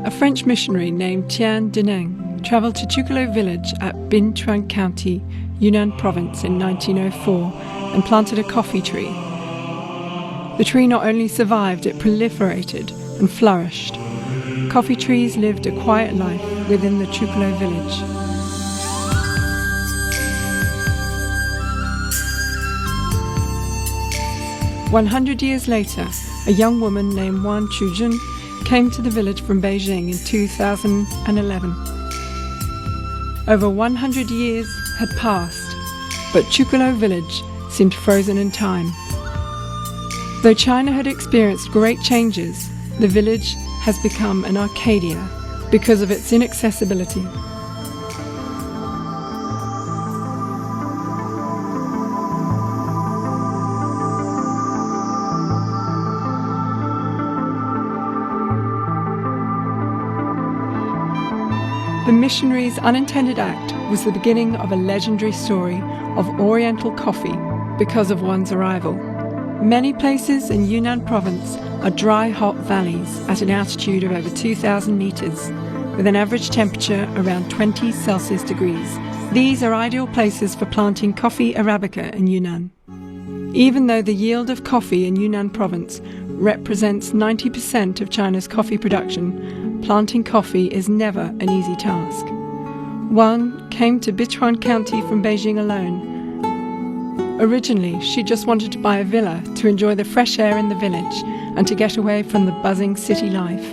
A French missionary named Tian Deneng travelled to Chucola village at Binchuan County, Yunnan province in 1904 and planted a coffee tree. The tree not only survived, it proliferated and flourished. Coffee trees lived a quiet life within the Chucola village. "100 years later, a young woman named Wan Chujun came to the village from Beijing in 2011. Over 100 years had passed, but Chucola village seemed frozen in time. Though China had experienced great changes, the village has become an Arcadia because of its inaccessibility. The missionaries' unintended act was the beginning of a legendary story of Oriental coffee because of one's arrival. Many places in Yunnan province are dry, hot valleys at an altitude of over 2,000 meters, with an average temperature around 20 Celsius degrees. These are ideal places for planting coffee Arabica in Yunnan. Even though the yield of coffee in Yunnan province represents 90% of China's coffee production, planting coffee is never an easy task. Wan came to Binchuan County from Beijing alone. Originally, she just wanted to buy a villa to enjoy the fresh air in the village and to get away from the buzzing city life.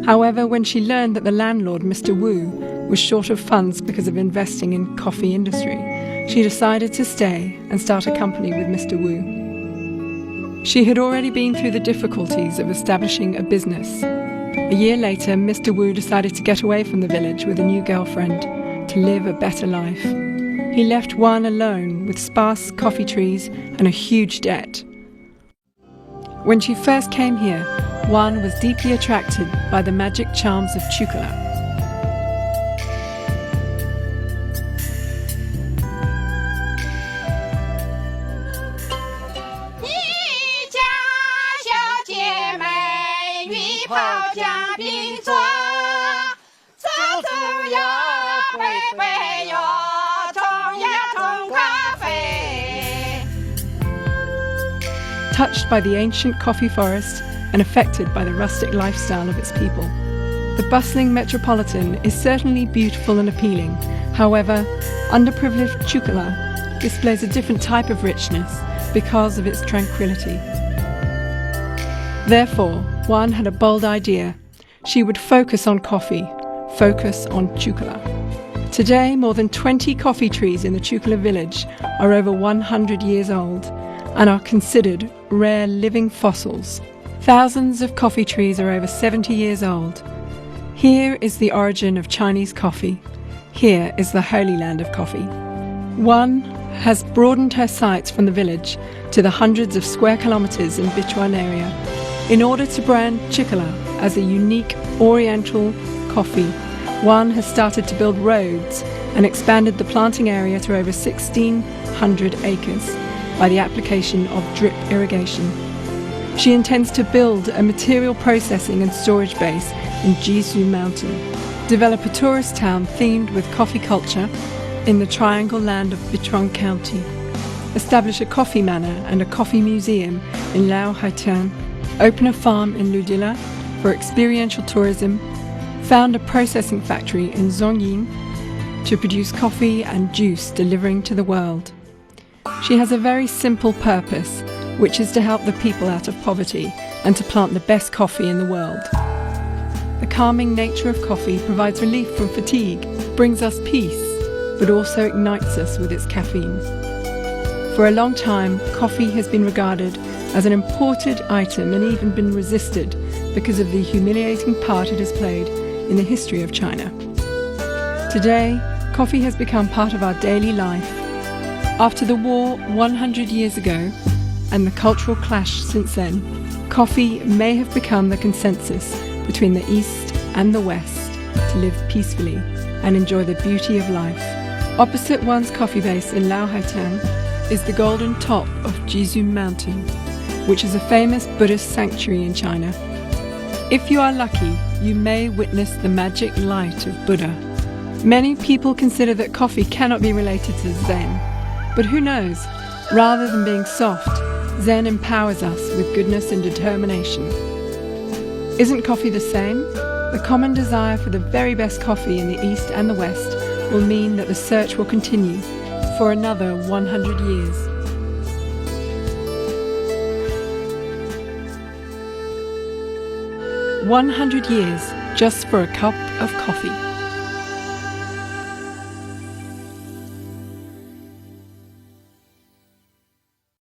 However, when she learned that the landlord, Mr. Wu, was short of funds because of investing in coffee industry, she decided to stay and start a company with Mr. Wu. She had already been through the difficulties of establishing a business. A year later, Mr. Wu decided to get away from the village with a new girlfriend to live a better life. He left Wan alone with sparse coffee trees and a huge debt. When she first came here, Wan was deeply attracted by the magic charms of Chucola. Touched by the ancient coffee forest and affected by the rustic lifestyle of its people. The bustling metropolitan is certainly beautiful and appealing. However, underprivileged Chucola displays a different type of richness because of its tranquility. Therefore, Wan had a bold idea. She would focus on coffee, focus on Chucola. Today, more than 20 coffee trees in the Chucola village are over 100 years old and are considered rare living fossils. Thousands of coffee trees are over 70 years old. Here is the origin of Chinese coffee. Here is the holy land of coffee. Wan has broadened her sights from the village to the hundreds of square kilometers in Binchuan area in order to brand Chucola as a unique Oriental coffee. Wan has started to build roads and expanded the planting area to over 1,600 acres by the application of drip irrigation. She intends to build a material processing and storage base in Jizu Mountain, develop a tourist town themed with coffee culture in the triangle land of Binchuan County, establish a coffee manor and a coffee museum in Laohaitian, open a farm in Ludila for experiential tourism, found a processing factory in Zhongyin to produce coffee and juice delivering to the world. She has a very simple purpose, which is to help the people out of poverty and to plant the best coffee in the world. The calming nature of coffee provides relief from fatigue, brings us peace, but also ignites us with its caffeine. For a long time, coffee has been regarded as an imported item and even been resisted because of the humiliating part it has played in the history of China. Today, coffee has become part of our daily life. After the war 100 years ago and the cultural clash since then, coffee may have become the consensus between the East and the West to live peacefully and enjoy the beauty of life. Opposite Wan's coffee base in Laohaitian is the golden top of Jizu Mountain, which is a famous Buddhist sanctuary in China. If you are lucky, you may witness the magic light of Buddha. Many people consider that coffee cannot be related to Zen, but who knows? Rather than being soft, Zen empowers us with goodness and determination. Isn't coffee the same? The common desire for the very best coffee in the East and the West will mean that the search will continue for another 100 years. "100 years just for a cup of coffee."